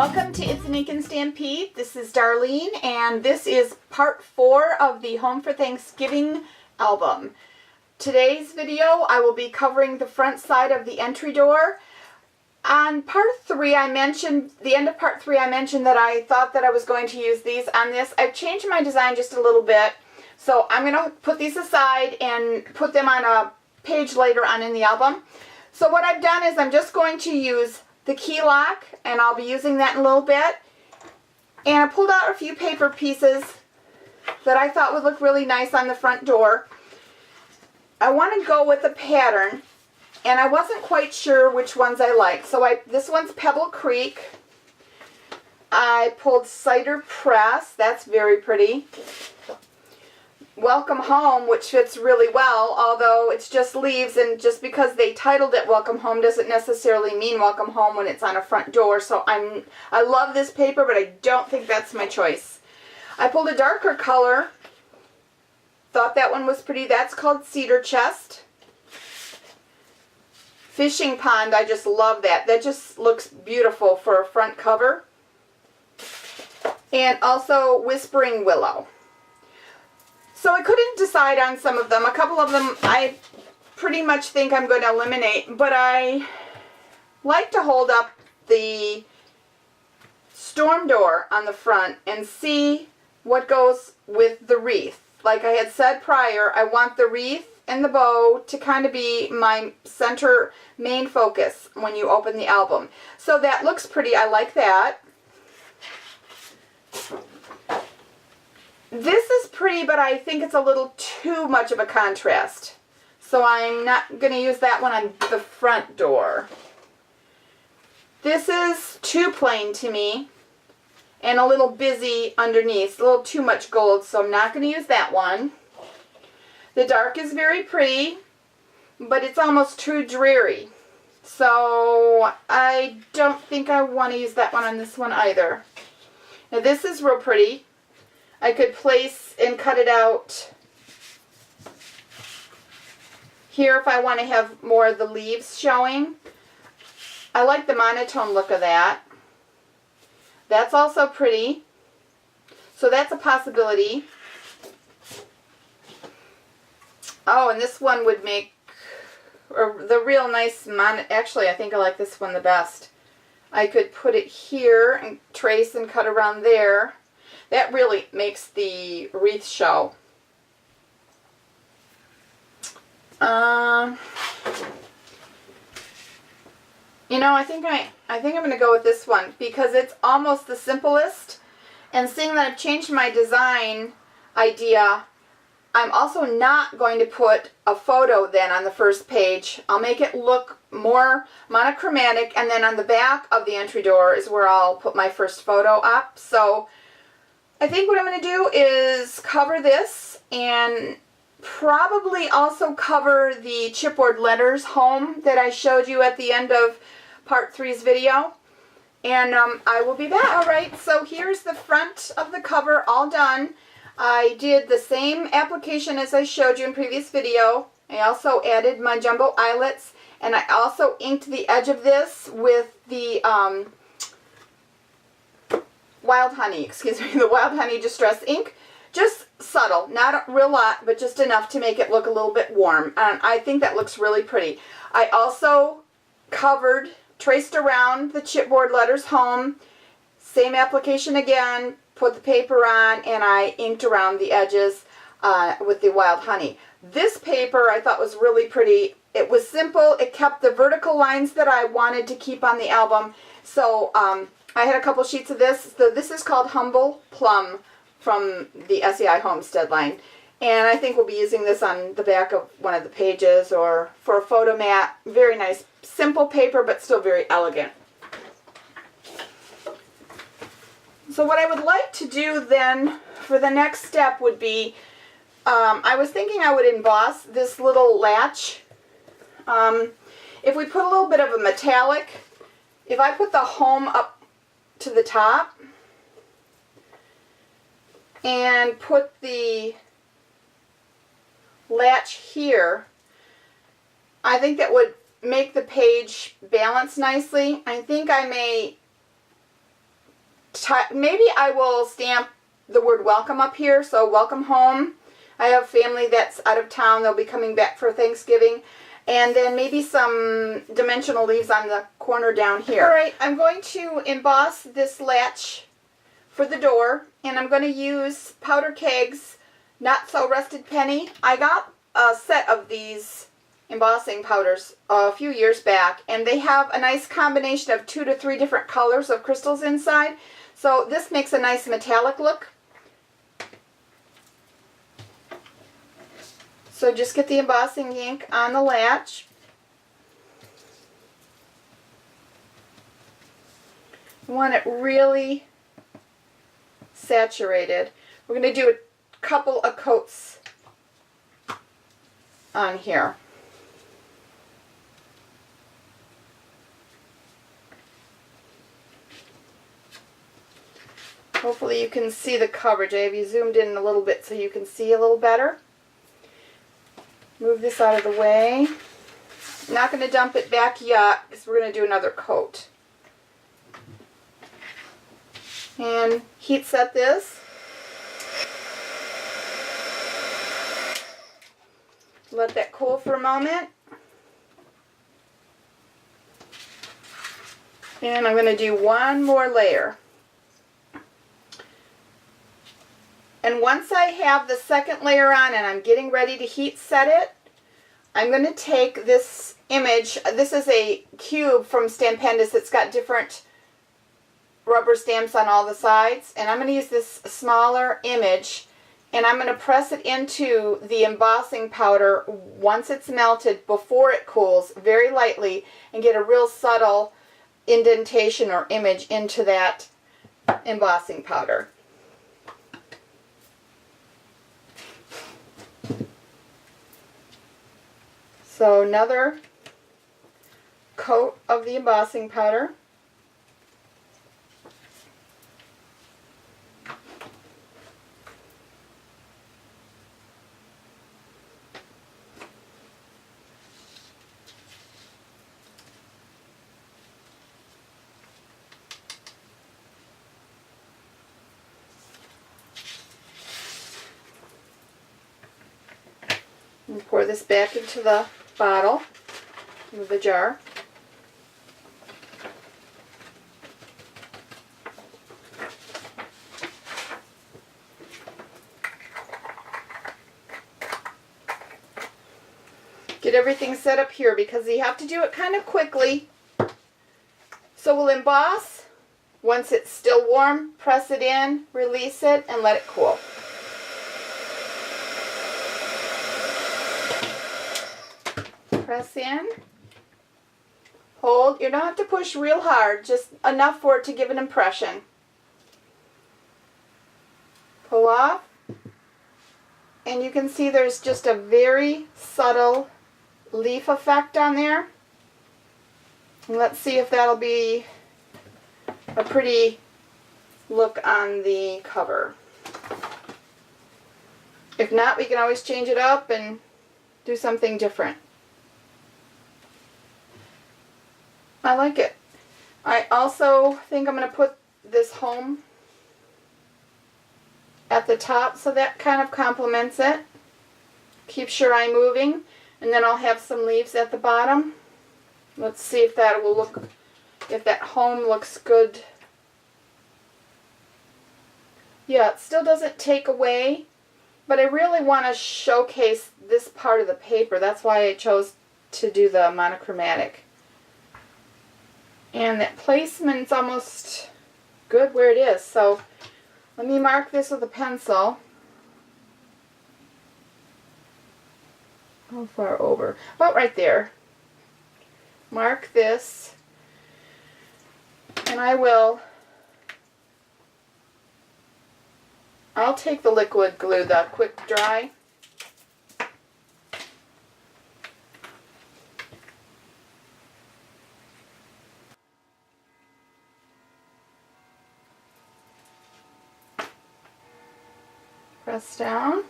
Welcome to It's an Ink and Stampede. This is Darlene, and this is part 4 of the Home for Thanksgiving album. Today's video, I will be covering the front side of the entry door. On part 3, the end of part 3, I mentioned that I thought that I was going to use these on this. I've changed my design just a little bit, so I'm going to put these aside and put them on a page later on in the album. So what I've done is I'm just going to use the key lock, and I'll be using that in a little bit. And I pulled out a few paper pieces that I thought would look really nice on the front door. I want to go with a pattern, and I wasn't quite sure which ones I liked. So this one's Pebble Creek. I pulled Cider Press. That's very pretty. Welcome Home, which fits really well, although it's just leaves, and just because they titled it Welcome Home doesn't necessarily mean Welcome Home when it's on a front door. So I love this paper, but I don't think that's my choice. I pulled a darker color. Thought that one was pretty. That's called Cedar Chest. Fishing Pond, I just love that. That just looks beautiful for a front cover. And also Whispering Willow. So I couldn't decide on some of them. A couple of them I pretty much think I'm going to eliminate, but I like to hold up the storm door on the front and see what goes with the wreath. Like I had said prior, I want the wreath and the bow to kind of be my center main focus when you open the album. So that looks pretty. I like that. This is pretty, but I think it's a little too much of a contrast. So I'm not going to use that one on the front door. This is too plain to me and a little busy underneath. A little too much gold, so I'm not going to use that one. The dark is very pretty, but it's almost too dreary. So I don't think I want to use that one on this one either. Now this is real pretty. I could place and cut it out here if I want to have more of the leaves showing. I like the monotone look of that. That's also pretty. So that's a possibility. Oh, and this one would make the real nice actually, I think I like this one the best. I could put it here and trace and cut around there. That really makes the wreath show. You know, I think I'm going to go with this one because it's almost the simplest. And seeing that I've changed my design idea, I'm also not going to put a photo then on the first page. I'll make it look more monochromatic, and then on the back of the entry door is where I'll put my first photo up. So I think what I'm going to do is cover this and probably also cover the chipboard letters home that I showed you at the end of part 3's video. And I will be back. Alright, so here's the front of the cover all done. I did the same application as I showed you in previous video. I also added my jumbo eyelets, and I also inked the edge of this with the Wild Honey, the Wild Honey Distress ink. Just subtle, not a real lot, but just enough to make it look a little bit warm. And I think that looks really pretty. I also traced around the chipboard letters home. Same application again, put the paper on, and I inked around the edges with the Wild Honey. This paper I thought was really pretty. It was simple. It kept the vertical lines that I wanted to keep on the album. So I had a couple sheets of this. So this is called Humble Plum from the SEI Homestead line. And I think we'll be using this on the back of one of the pages or for a photo mat. Very nice, simple paper, but still very elegant. So what I would like to do then for the next step would be, I was thinking I would emboss this little latch. If we put a little bit of a metallic, if I put the home up to the top and put the latch here, I think that would make the page balance nicely. I think I may maybe I will stamp the word welcome up here, so welcome home. I have family that's out of town. They'll be coming back for Thanksgiving. And then maybe some dimensional leaves on the corner down here. Alright, I'm going to emboss this latch for the door, and I'm going to use Powder Kegs Not So Rusted Penny. I got a set of these embossing powders a few years back, and they have a nice combination of 2 to 3 different colors of crystals inside. So this makes a nice metallic look. So just get the embossing ink on the latch. You want it really saturated. We're going to do a couple of coats on here. Hopefully you can see the coverage. I have you zoomed in a little bit so you can see a little better. Move this out of the way. I'm not going to dump it back yet because we're going to do another coat. And heat set this. Let that cool for a moment. And I'm going to do one more layer. And once I have the second layer on and I'm getting ready to heat set it, I'm going to take this image. This is a cube from Stampendous that's got different rubber stamps on all the sides. And I'm going to use this smaller image, and I'm going to press it into the embossing powder once it's melted before it cools very lightly, and get a real subtle indentation or image into that embossing powder. So another coat of the embossing powder. And pour this back into the bottle, into the jar. Get everything set up here because you have to do it kind of quickly. So we'll emboss. Once it's still warm, press it in, release it, and let it cool. Press in, hold. You don't have to push real hard, just enough for it to give an impression. Pull off, and you can see there's just a very subtle leaf effect on there. And let's see if that'll be a pretty look on the cover. If not, we can always change it up and do something different. I like it. I also think I'm going to put this home at the top, so that kind of complements it. Keeps your eye moving. And then I'll have some leaves at the bottom. Let's see if that will look, if that home looks good. Yeah, it still doesn't take away, but I really want to showcase this part of the paper. That's why I chose to do the monochromatic. And that placement's almost good where it is. So let me mark this with a pencil. How far over? About right there. Mark this. And I'll take the liquid glue, the quick dry. Press down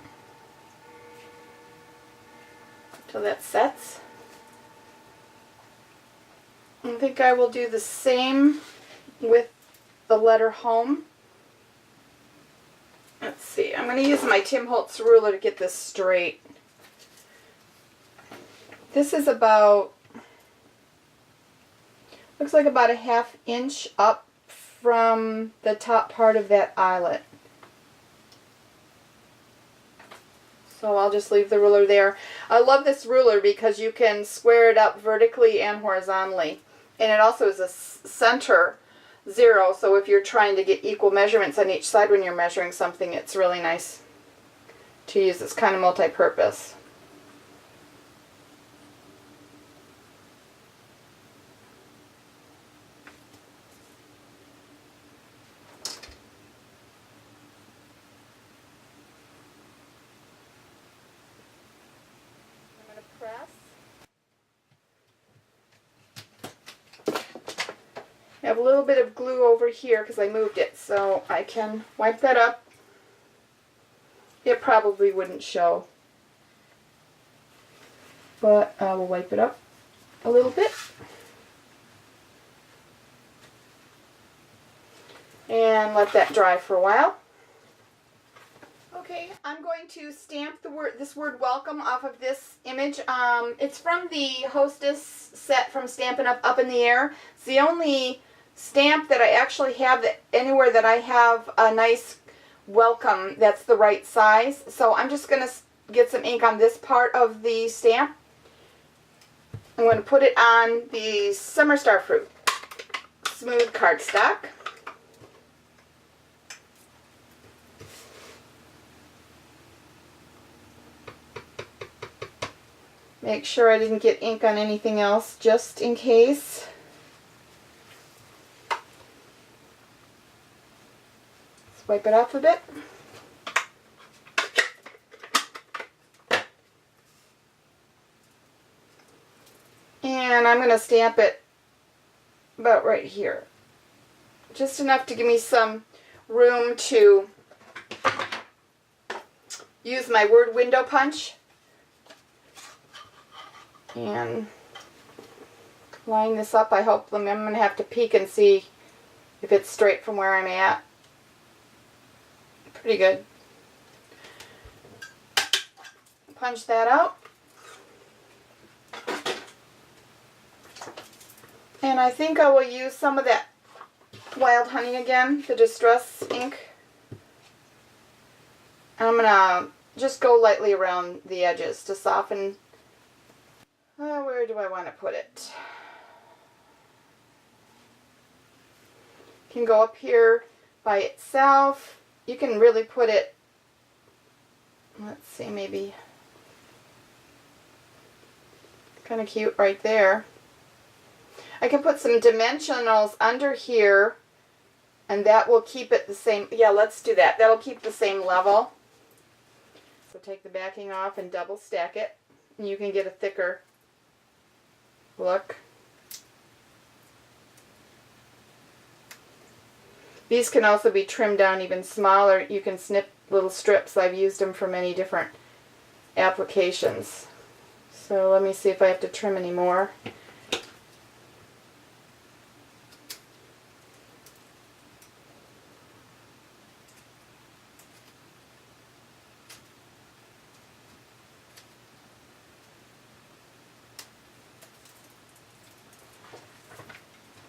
until that sets. I think I will do the same with the letter home. Let's see, I'm going to use my Tim Holtz ruler to get this straight. This is about, looks like about a 1/2 inch up from the top part of that eyelet. So I'll just leave the ruler there. I love this ruler because you can square it up vertically and horizontally. And it also is a center 0, so if you're trying to get equal measurements on each side when you're measuring something, it's really nice to use. It's kind of multi-purpose. I'm going to press. I have a little bit of glue over here because I moved it, so I can wipe that up. It probably wouldn't show, but I will wipe it up a little bit. And let that dry for a while. Okay, I'm going to stamp this word welcome off of this image. It's from the Hostess set from Stampin' Up! Up in the Air. It's the only stamp that I actually have anywhere that I have a nice welcome that's the right size. So I'm just going to get some ink on this part of the stamp. I'm going to put it on the Summer Star Fruit smooth cardstock. Make sure I didn't get ink on anything else, just in case. Let's wipe it off a bit. And I'm going to stamp it about right here. Just enough to give me some room to use my word window punch. And line this up. I hope I'm going to have to peek and see if it's straight from where I'm at. Pretty good. Punch that out. And I think I will use some of that Wild Honey again, the Distress ink. I'm going to just go lightly around the edges to soften. Where do I want to put it? Can go up here by itself. You can really put it, let's see, maybe kind of cute right there. I can put some dimensionals under here, and that will keep it the same. Yeah, let's do that. That'll keep the same level. So take the backing off and double stack it, and you can get a thicker look. These can also be trimmed down even smaller. You can snip little strips. I've used them for many different applications. So let me see if I have to trim any more.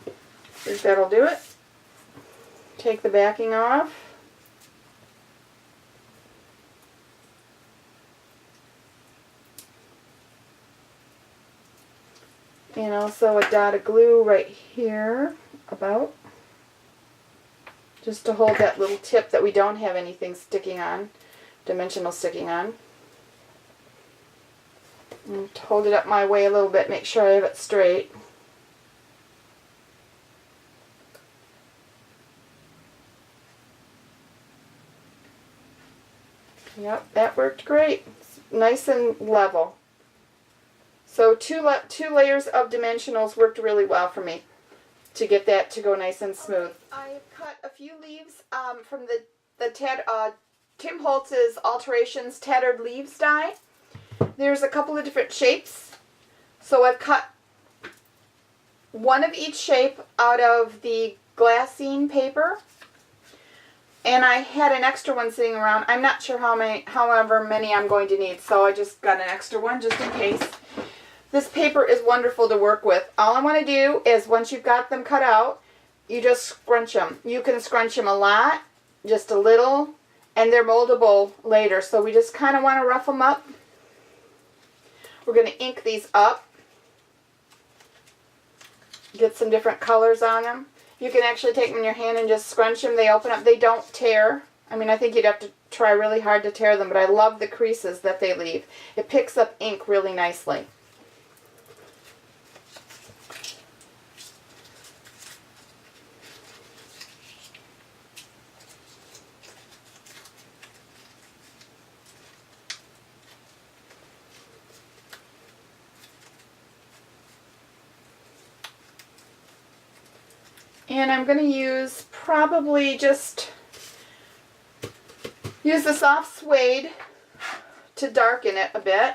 I think that'll do it. Take the backing off. And also a dot of glue right here about. Just to hold that little tip that we don't have anything sticking on, dimensional sticking on. And hold it up my way a little bit, make sure I have it straight. Yep, that worked great. It's nice and level. So two layers of dimensionals worked really well for me to get that to go nice and smooth. I've cut a few leaves from the Tim Holtz's Alterations Tattered Leaves die. There's a couple of different shapes. So I've cut one of each shape out of the glassine paper. And I had an extra one sitting around. I'm not sure however many I'm going to need, so I just got an extra one just in case. This paper is wonderful to work with. All I want to do is, once you've got them cut out, you just scrunch them. You can scrunch them a lot, just a little, and they're moldable later. So we just kind of want to rough them up. We're going to ink these up. Get some different colors on them. You can actually take them in your hand and just scrunch them. They open up. They don't tear. I mean, I think you'd have to try really hard to tear them, but I love the creases that they leave. It picks up ink really nicely. And I'm going to use probably just use the soft suede to darken it a bit.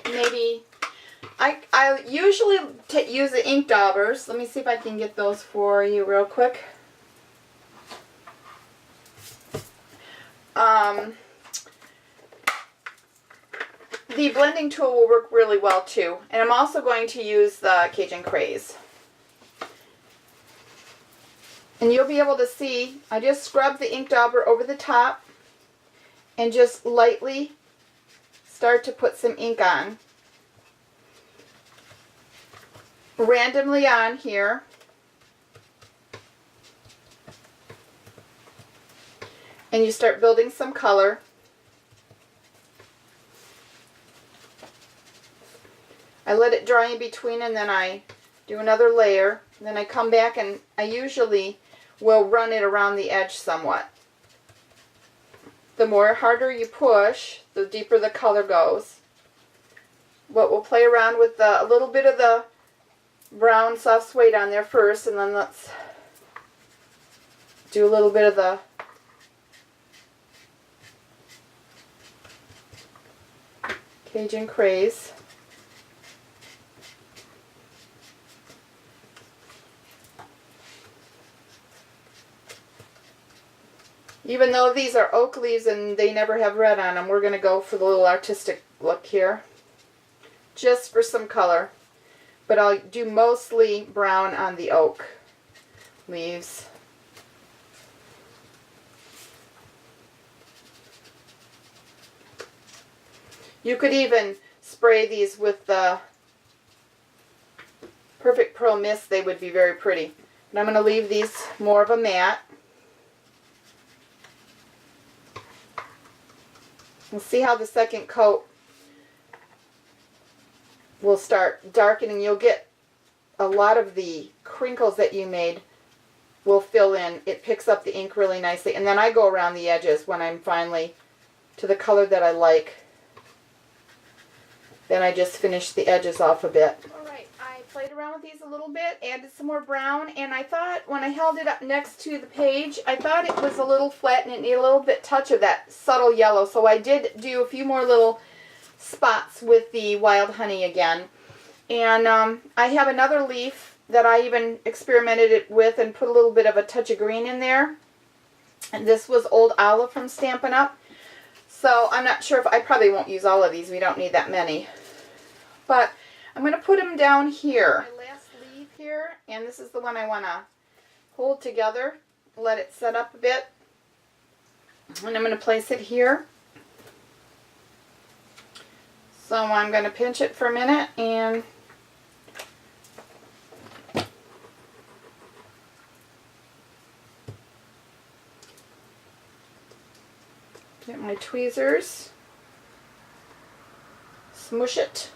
Maybe I usually use the ink daubers. Let me see if I can get those for you real quick. The blending tool will work really well too. And I'm also going to use the Cajun Craze. And you'll be able to see, I just scrub the ink dauber over the top and just lightly start to put some ink on. Randomly on here. And you start building some color. I let it dry in between and then I do another layer. And then I come back and I usually will run it around the edge somewhat. The harder you push, the deeper the color goes. But we'll play around with a little bit of the brown soft suede on there first, and then let's do a little bit of the Cajun Craze. Even though these are oak leaves and they never have red on them, we're going to go for the little artistic look here. Just for some color. But I'll do mostly brown on the oak leaves. You could even spray these with the Perfect Pearl Mist. They would be very pretty. But I'm going to leave these more of a matte. And see how the second coat will start darkening. You'll get a lot of the crinkles that you made will fill in. It picks up the ink really nicely. And then I go around the edges when I'm finally to the color that I like. Then I just finish the edges off a bit. Alright, I played around with these a little bit, added some more brown, and I thought when I held it up next to the page, I thought it was a little flat and it needed a little bit touch of that subtle yellow. So I did do a few more little spots with the wild honey again. And I have another leaf that I even experimented it with and put a little bit of a touch of green in there. And this was Old Olive from Stampin' Up. So I'm not sure if I probably won't use all of these. We don't need that many. But I'm going to put them down here. My last leaf here, and this is the one I want to hold together. Let it set up a bit. And I'm going to place it here. So I'm going to pinch it for a minute and get my tweezers, smush it.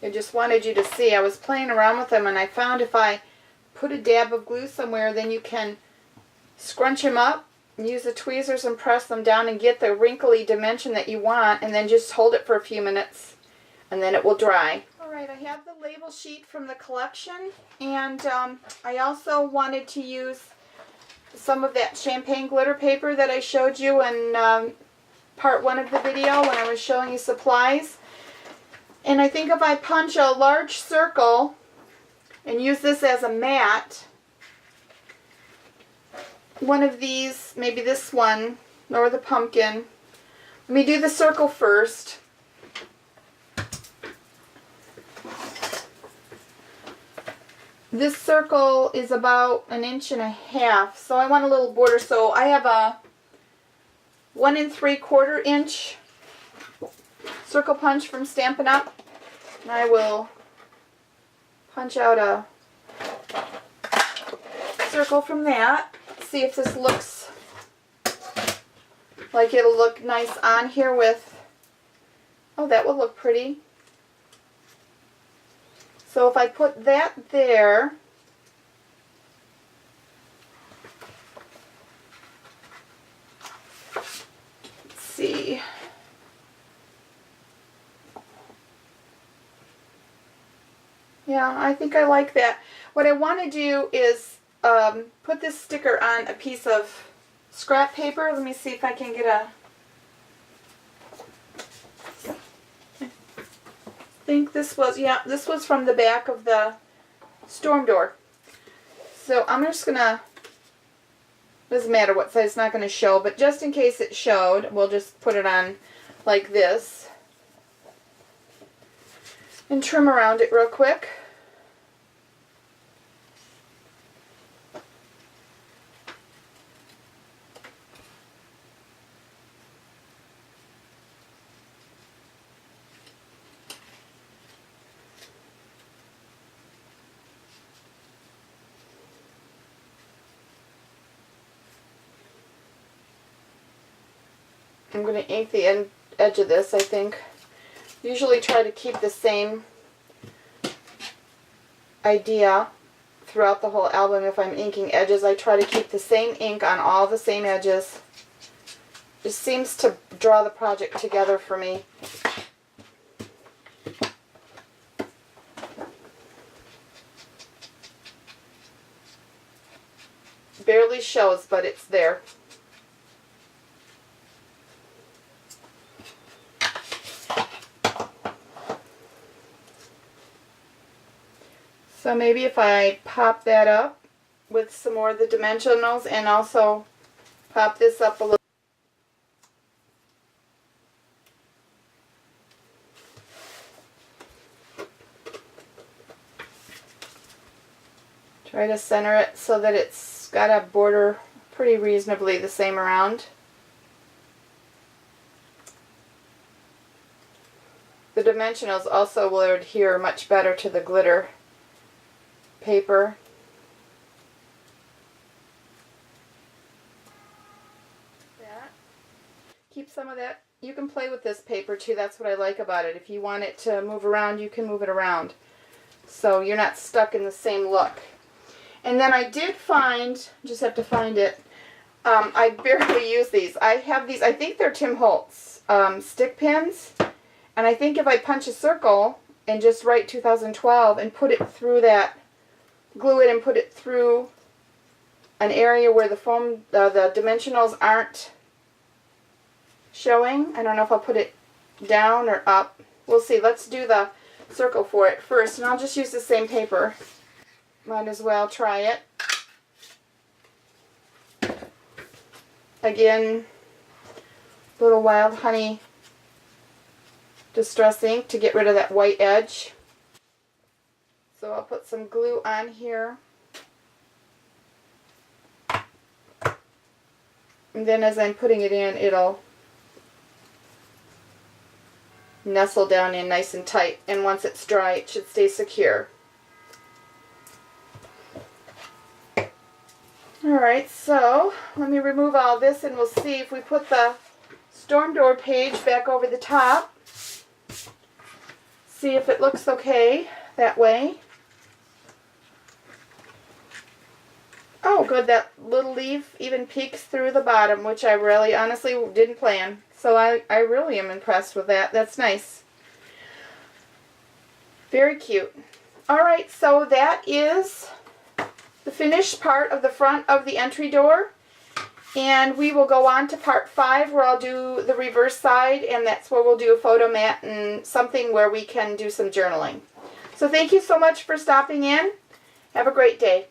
I just wanted you to see. I was playing around with them and I found if I put a dab of glue somewhere, then you can scrunch them up, use the tweezers and press them down and get the wrinkly dimension that you want, and then just hold it for a few minutes and then it will dry. Alright, I have the label sheet from the collection, and I also wanted to use some of that champagne glitter paper that I showed you in part 1 of the video when I was showing you supplies. And I think if I punch a large circle and use this as a mat, one of these, maybe this one, or the pumpkin. Let me do the circle first. This circle is about 1.5 inches, so I want a little border. So I have a 1 3/4 inch circle punch from Stampin' Up. And I will punch out a circle from that. See if this looks like it'll look nice on here with, oh, that will look pretty. So if I put that there, let's see. Yeah, I think I like that. What I want to do is put this sticker on a piece of scrap paper. Let me see if I can get a... I think this was, yeah, this was from the back of the storm door. So I'm just going to, doesn't matter what size, it's not going to show, but just in case it showed, we'll just put it on like this. And trim around it real quick. I'm going to ink the edge of this, I think. Usually try to keep the same idea throughout the whole album. If I'm inking edges, I try to keep the same ink on all the same edges. It seems to draw the project together for me. Barely shows, but it's there. So maybe if I pop that up with some more of the dimensionals and also pop this up a little. Try to center it so that it's got a border pretty reasonably the same around. The dimensionals also will adhere much better to the glitter paper. That. Keep some of that. You can play with this paper too. That's what I like about it. If you want it to move around, you can move it around. So you're not stuck in the same look. And then I did find, just have to find it, I barely use these. I have these, I think they're Tim Holtz stick pins. And I think if I punch a circle and just write 2012 and put it through that, glue it and put it through an area where the foam, the dimensionals aren't showing. I don't know if I'll put it down or up. We'll see. Let's do the circle for it first, and I'll just use the same paper. Might as well try it. Again, little Wild Honey Distress ink to get rid of that white edge. So I'll put some glue on here. And then as I'm putting it in, it'll nestle down in nice and tight. And once it's dry, it should stay secure. Alright, so let me remove all this and we'll see if we put the storm door page back over the top. See if it looks okay that way. Oh, good, that little leaf even peeks through the bottom, which I really honestly didn't plan. So I really am impressed with that. That's nice. Very cute. Alright, so that is the finished part of the front of the entry door. And we will go on to part 5 where I'll do the reverse side, and that's where we'll do a photo mat and something where we can do some journaling. So thank you so much for stopping in. Have a great day.